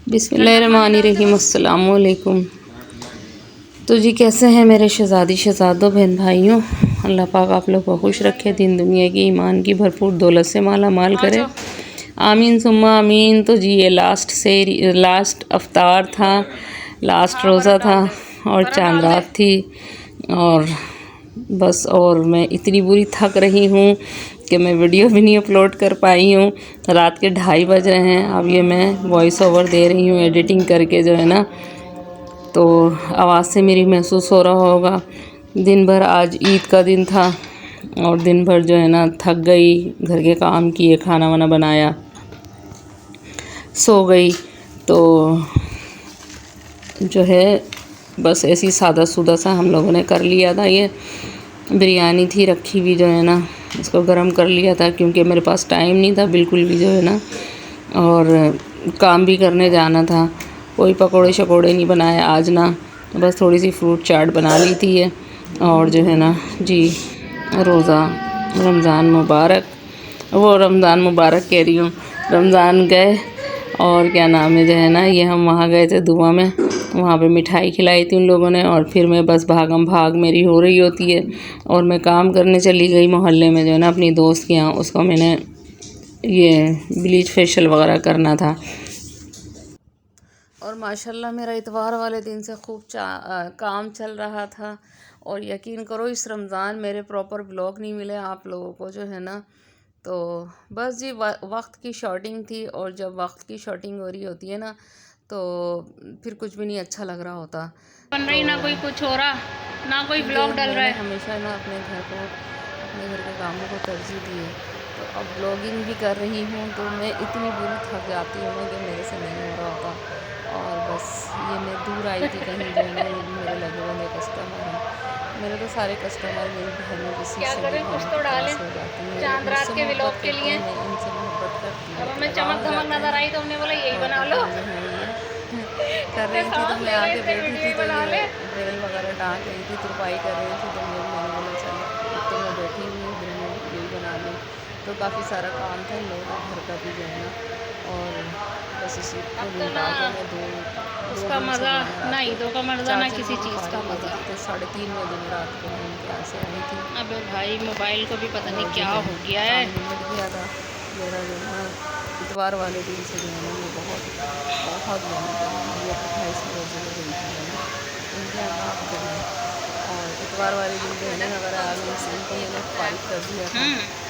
बिस्मिल्लाहिर्रहमानिर्रहीम, अस्सलाम वालेकुम। तो जी कैसे हैं मेरे शहज़ादी शहज़ादों बहन भाइयों। अल्लाह पाक आप लोग को खुश रखे, दिन दुनिया की ईमान की भरपूर दौलत से माला माल करे, आमीन सुम्मा आमीन। तो जी ये लास्ट अफ्तार था, लास्ट रोज़ा था और चांद रात थी और बस। और मैं इतनी बुरी थक रही हूँ कि मैं वीडियो भी नहीं अपलोड कर पाई हूँ। रात के 2:30 बज रहे हैं। अब ये मैं वॉइस ओवर दे रही हूँ एडिटिंग करके जो है ना, तो आवाज़ से मेरी महसूस हो रहा होगा। दिन भर आज ईद का दिन था और दिन भर जो है ना थक गई, घर के काम किए, खाना वाना बनाया, सो गई। तो जो है बस ऐसी सादा सूदा सा हम लोगों ने कर लिया था। ये बिरयानी थी रखी हुई जो है ना, इसको गरम कर लिया था क्योंकि मेरे पास टाइम नहीं था बिल्कुल भी जो है ना, और काम भी करने जाना था। कोई पकोड़े शकोड़े नहीं बनाए आज ना, बस थोड़ी सी फ्रूट चाट बना ली थी ये। और जो है ना जी, रोज़ा रमज़ान मुबारक, वो रमज़ान मुबारक कह रही हूँ, रमज़ान गए और क्या नाम है जो है ना, ये हम वहाँ गए थे दुआ में, वहाँ पे मिठाई खिलाई थी उन लोगों ने। और फिर मैं बस भागम भाग मेरी हो रही होती है और मैं काम करने चली गई मोहल्ले में जो है ना अपनी दोस्त के यहाँ। उसको मैंने ये ब्लीच फेशियल वगैरह करना था। और माशाल्लाह मेरा इतवार वाले दिन से खूब काम चल रहा था। और यकीन करो इस रमज़ान मेरे प्रॉपर ब्लॉग नहीं मिले आप लोगों को जो है ना। तो बस जी वक्त की शॉर्टिंग थी, और जब वक्त की शॉर्टिंग हो रही होती है ना तो फिर कुछ भी नहीं अच्छा लग रहा होता। बन रही ना कोई कुछ हो रहा, ना कोई ब्लॉग डल रहा है। हमेशा ना अपने घर के कामों को तरजीह दी है। तो अब ब्लॉगिंग भी कर रही हूँ तो मैं इतनी बुरी थक जाती हूँ ना कि मेरे से नहीं हो रहा होता। और बस ये मैं दूर आई थी कहीं जो है ना, ये भी मेरे लगे हुए कस्टमर हैं। मेरे तो सारे कस्टमर मेरी बहनों किसी क्या से करें, कुछ तो डालें हो जाती हैं। चांद रात के व्लॉग के लिए। मैं इनसे मोहब्बत करती हूँ, अब हमें लगाव चमक हो धमक जाता नजर है। आई तो हमने बोला यही और बना तो लो। फिर जो है ये कर इतने रही थी, तो सांस मैं ले रहे आके इतने बैठी वीडियो थी ही तो बना ये ले। ड्रिल वगैरह टाँक रही थी, तुरपाई कर रही थी। तो मैंने बोला चल एक तो मैं बैठी हुई हूँ, 2 मिनट वीडियो ही बना लूँ। तो काफ़ी सारा काम था इन लोगों का घर का भी जो है ना, और बस इसी को अब तो ना निपटा के मैं दो दो उसका दिन से मज़ा, जो है ना ना रात के ईदों का मज़ा ना चार्जिंग किसी मेरी चीज़ का फारिग हो मज़ा। गई थी। तो 3:30 बजे मैं रात को मैं इनके यहाँ से आई थी। अबे भाई मोबाइल को भी पता नहीं और जो क्या है हो गया है। काम निमट गया था मेरा जो है ना। इतवार वाले दिन से जो है ना मैं बहुत बहुत मेहनत है जो है ना, ये 28 में रोज़े में गई थी जो है ना इनके यहाँ काम करने। और इतवार वाले दिन जो है ना अगर आ गई, सिंह को मैंने फारिग कर दिया था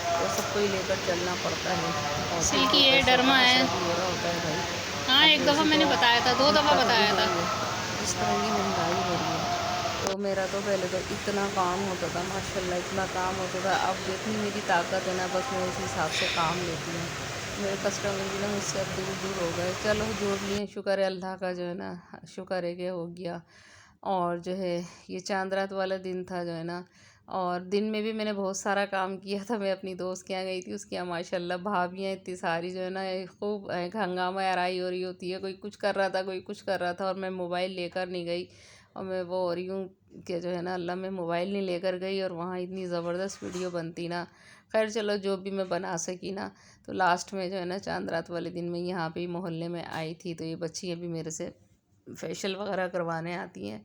तो सबको ही लेकर चलना पड़ता है। और फिर सिल्की दो है, पैसों का डरमा है। हसरा भी हो रहा होता है भाई। हाँ अब एक दफ़ा रोज़ी तो मैंने बताया था, 2 दफ़ा दिक्कत भी बताया हो था। रही है, जिस तरह की महंगाई हो रही है। तो मेरा तो पहले तो इतना काम होता था माशाल्लाह, इतना काम होता था। अब जितनी मेरी ताकत है ना बस मैं उस हिसाब से काम लेती हूँ। मेरे कस्टमर भी ना मुझसे अब दूर दूर हो गए। चलो जोड़ लिए, शुक्र है अल्लाह का जो है ना, शुक्र है कि हो गया। और जो है ये चांद रात वाला दिन था जो है ना, और दिन में भी मैंने बहुत सारा काम किया था। मैं अपनी दोस्त के यहाँ गई थी, उसके यहाँ माशाल्लाह भाभियाँ इतनी सारी जो है ना, खूब हंगामा आराई हो रही होती है। कोई कुछ कर रहा था, कोई कुछ कर रहा था, और मैं मोबाइल लेकर नहीं गई। और मैं वो हो रही हूँ कि जो है ना अल्लाह, मैं मोबाइल नहीं लेकर गई और वहाँ इतनी ज़बरदस्त वीडियो बनती ना। खैर चलो जो भी मैं बना सकी ना। तो लास्ट में जो है ना चांद रात वाले दिन में यहाँ पे मोहल्ले में आई थी, तो ये बच्चियाँ भी मेरे से फेशियल वगैरह करवाने आती हैं।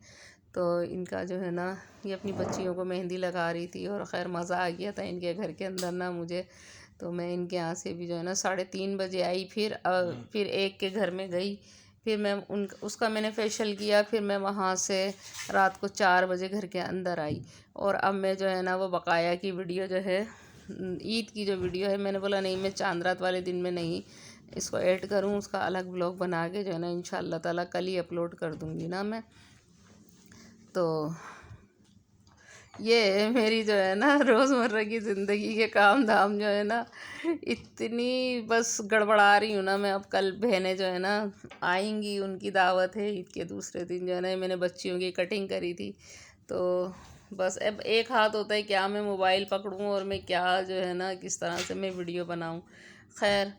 तो इनका जो है ना, ये अपनी बच्चियों को मेहंदी लगा रही थी और ख़ैर मज़ा आ गया था इनके घर के अंदर ना मुझे। तो मैं इनके यहाँ से भी जो है ना 3:30 बजे आई। फिर एक के घर में गई, फिर मैं उसका मैंने फेशियल किया। फिर मैं वहाँ से रात को 4 बजे घर के अंदर आई। और अब मैं जो है ना वो बकाया की वीडियो जो है, ईद की जो वीडियो है, मैंने बोला नहीं मैं चांद रात वाले दिन में नहीं इसको ऐड करूँ, उसका अलग ब्लॉग बना के जो है ना इंशाल्लाह ताला कल ही अपलोड कर दूँगी ना मैं। तो ये मेरी जो है ना रोज़मर्रा की ज़िंदगी के काम धाम जो है ना, इतनी बस गड़बड़ा रही हूँ ना मैं। अब कल बहनें जो है ना आएंगी, उनकी दावत है ईद के दूसरे दिन जो है ना, मैंने बच्चियों की कटिंग करी थी। तो बस अब एक हाथ होता है क्या मैं मोबाइल पकड़ूँ और मैं क्या जो है ना किस तरह से मैं वीडियो बनाऊँ। खैर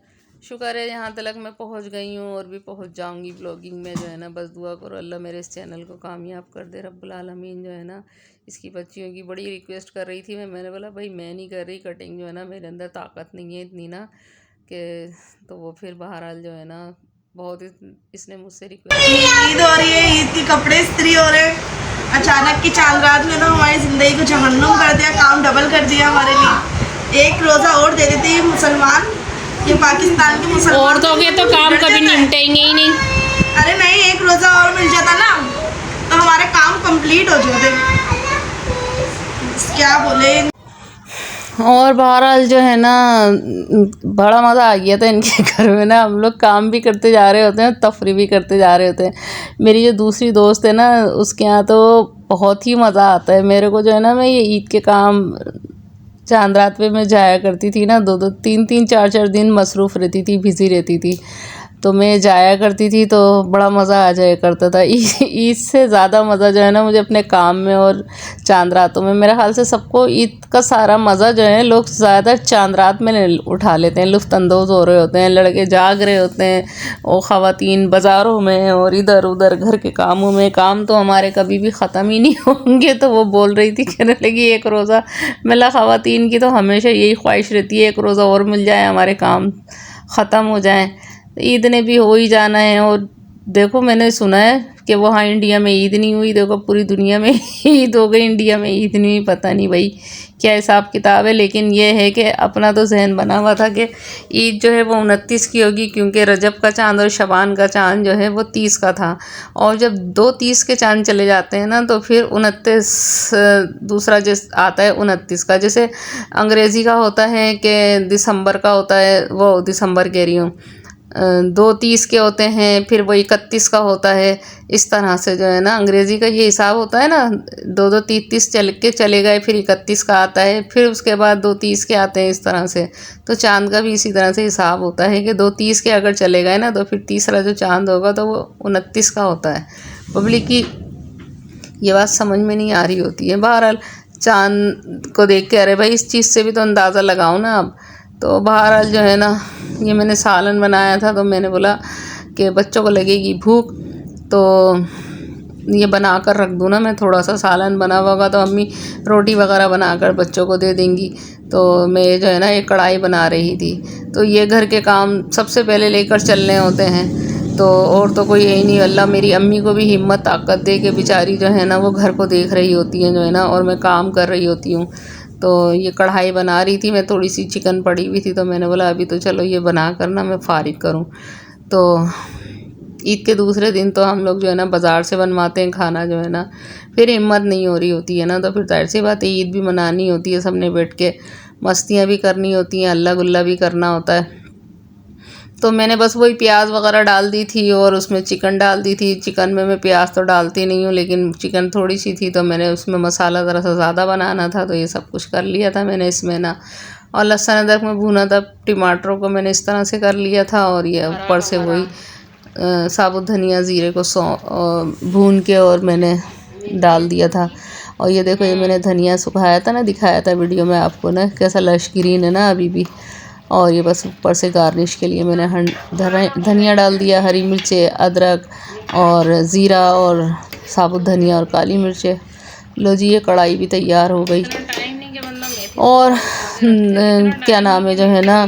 शुक्र है यहाँ तक मैं पहुँच गई हूँ और भी पहुँच जाऊँगी ब्लॉगिंग में जो है ना। बस दुआ करो अल्लाह मेरे इस चैनल को कामयाब कर दे रब्बुल आलमीन जो है ना। इसकी बच्चियों की बड़ी रिक्वेस्ट कर रही थी मैंने बोला भाई मैं नहीं कर रही कटिंग, जो है ना मेरे अंदर ताकत नहीं है इतनी ना कि। तो वो फिर बहरहाल जो है ना बहुत इसने मुझसे रिक्वेस्ट। ईद हो रही है, ईद के कपड़े इस्त्री हो रहे हैं। अचानक की चांद रात ने तो हमारी ज़िंदगी को जहन्नुम कर दिया, काम डबल कर दिया हमारे लिए। एक रोज़ा और दे देते हैं मुसलमान, ये पाकिस्तान के मुसलमान। औरतों के तो काम कभी निपटेंगे ही नहीं। अरे नहीं, एक रोज़ा और मिल जाता ना तो हमारे काम कंप्लीट हो जाते। क्या बोले। और बहरहाल जो है ना, बड़ा मज़ा आ गया था इनके घर में ना। हम लोग काम भी करते जा रहे होते हैं, तफरी भी करते जा रहे होते हैं। मेरी जो दूसरी दोस्त है ना, उसके यहाँ तो बहुत ही मज़ा आता है। मेरे को जो है ना, मैं ये ईद के काम चांद रात पे मैं जाया करती थी ना, 2-2 3-3 4-4 दिन मसरूफ़ रहती थी, बिज़ी रहती थी। तो मैं जाया करती थी तो बड़ा मज़ा आ जाया करता था। ईद से ज़्यादा मज़ा जो है ना मुझे अपने काम में और चांद रातों में। मेरे ख़्याल से सबको ईद का सारा मज़ा जो है लोग ज़्यादा चांद रात में उठा लेते हैं, लुत्फ़अंदोज़ हो रहे होते हैं, लड़के जाग रहे होते हैं और ख़वातीन बाज़ारों में और इधर उधर घर के कामों में। काम तो हमारे कभी भी ख़त्म ही नहीं होंगे। तो वो बोल रही थी, कहने लगी एक रोज़ा, मतलब ख़वातीन की तो हमेशा यही ख्वाहिश रहती है एक रोज़ा और मिल जाए, हमारे काम ख़त्म हो जाएँ। ईद ने भी हो ही जाना है। और देखो, मैंने सुना है कि वहाँ इंडिया में ईद नहीं हुई, देखो पूरी दुनिया में ईद हो गई, इंडिया में ईद नहीं हुई। पता नहीं भाई क्या हिसाब किताब है, लेकिन ये है कि अपना तो जहन बना हुआ था कि ईद जो है वो 29 की होगी, क्योंकि रजब का चाँद और शबान का चाँद जो है वो 30 का था। और जब 2-30 के चाँद चले जाते हैं ना तो फिर 29 दूसरा जिस आता है 29 का, जैसे अंग्रेज़ी का होता है कि दिसंबर का होता है, वो दिसंबर कह रही हूँ, 2-30 के होते हैं, फिर वो 31 का होता है। इस तरह से जो है ना अंग्रेज़ी का ये हिसाब होता है ना, 2-2 30 चले गए, फिर 31 का आता है, फिर उसके बाद 2-30 के आते हैं, इस तरह से। तो चाँद का भी इसी तरह से हिसाब होता है कि 2-30 के अगर चले गए ना तो फिर तीसरा जो चाँद होगा तो वो 29 का होता है। पब्लिक की ये बात समझ में नहीं आ रही होती है। बहरहाल चाँद को देख के अरे भाई इस चीज़ से भी तो अंदाज़ा लगाओ ना आप। तो बहरहाल जो है ना, ये मैंने सालन बनाया था तो मैंने बोला कि बच्चों को लगेगी भूख तो ये बना कर रख दूँ ना मैं, थोड़ा सा सालन बना हुआ होगा तो अम्मी रोटी वगैरह बनाकर बच्चों को दे देंगी। तो मैं जो है ना एक कढ़ाई बना रही थी। तो ये घर के काम सबसे पहले लेकर चलने होते हैं, तो और तो कोई है ही नहीं। अल्लाह मेरी अम्मी को भी हिम्मत ताकत दे के बेचारी जो है ना वो घर को देख रही होती हैं जो है ना, और मैं काम कर रही होती हूँ। तो ये कढ़ाई बना रही थी मैं, थोड़ी सी चिकन पड़ी हुई थी तो मैंने बोला अभी तो चलो ये बना कर ना मैं फ़ारिग करूँ। तो ईद के दूसरे दिन तो हम लोग जो है ना बाज़ार से बनवाते हैं खाना जो है ना, फिर हिम्मत नहीं हो रही होती है ना, तो फिर जाहिर सी बात है ईद भी मनानी होती है, सबने बैठ के मस्तियाँ भी करनी होती हैं, अल्लाह गुल्ला भी करना होता है। तो मैंने बस वही प्याज वगैरह डाल दी थी और उसमें चिकन डाल दी थी। चिकन में मैं प्याज तो डालती नहीं हूँ, लेकिन चिकन थोड़ी सी थी तो मैंने उसमें मसाला ज़रा सा ज़्यादा बनाना था, तो ये सब कुछ कर लिया था मैंने इसमें ना। और लहसुन अदरक में भुना था, टमाटरों को मैंने इस तरह से कर लिया था, और ये ऊपर से वही साबुत धनिया ज़ीरे को भून के और मैंने डाल दिया था। और ये देखो, ये मैंने धनिया सुखाया था ना, दिखाया था वीडियो में आपको ना, कैसा लश ग्रीन है ना अभी भी। और ये बस ऊपर से गार्निश के लिए मैंने धनिया डाल दिया, हरी मिर्चें, अदरक और ज़ीरा और साबुत धनिया और काली मिर्चें। लो जी, ये कढ़ाई भी तैयार हो गई। और क्या नाम है जो है ना,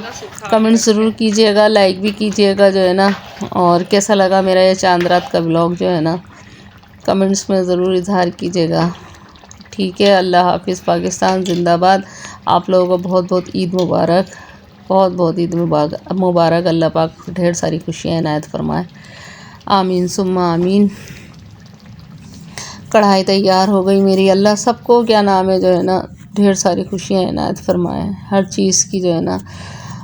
कमेंट ज़रूर कीजिएगा, लाइक भी कीजिएगा जो है ना। और कैसा लगा मेरा ये चांद रात का ब्लॉग जो है ना, कमेंट्स में ज़रूर इजहार कीजिएगा। ठीक है, अल्लाह हाफिज़, पाकिस्तान जिंदाबाद। आप लोगों को बहुत बहुत ईद मुबारक, बहुत बहुत ईद मुबारक। अल्लाह पाक ढेर सारी खुशियाँ इनायत फरमाए, आमीन सुम्मा आमीन। कढ़ाई तैयार हो गई मेरी। अल्लाह सबको क्या नाम है जो है ना ढेर सारी खुशियाँ इनायत फरमाए, हर चीज़ की जो है ना।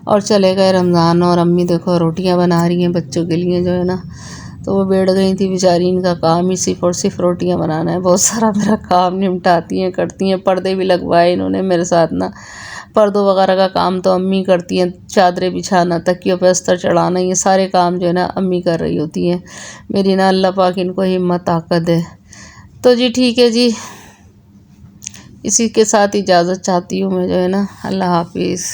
और चले गए रमज़ान, और अम्मी देखो रोटियां बना रही हैं बच्चों के लिए जो है ना। तो वो बैठ गई थी बेचारी, इनका काम ही सिर्फ और सिर्फ रोटियां बनाना है। बहुत सारा मेरा काम निपटाती हैं, करती हैं। पर्दे भी लगवाए इन्होंने मेरे साथ ना, पर्दों वगैरह का काम तो अम्मी करती हैं, चादरें बिछाना, तकियों पे अस्तर चढ़ाना, ये सारे काम जो है ना अम्मी कर रही होती हैं मेरी ना। अल्लाह पाक इनको हिम्मत ताकत दे। तो जी ठीक है जी, इसी के साथ इजाज़त चाहती हूँ मैं जो है ना। अल्लाह हाफिज़।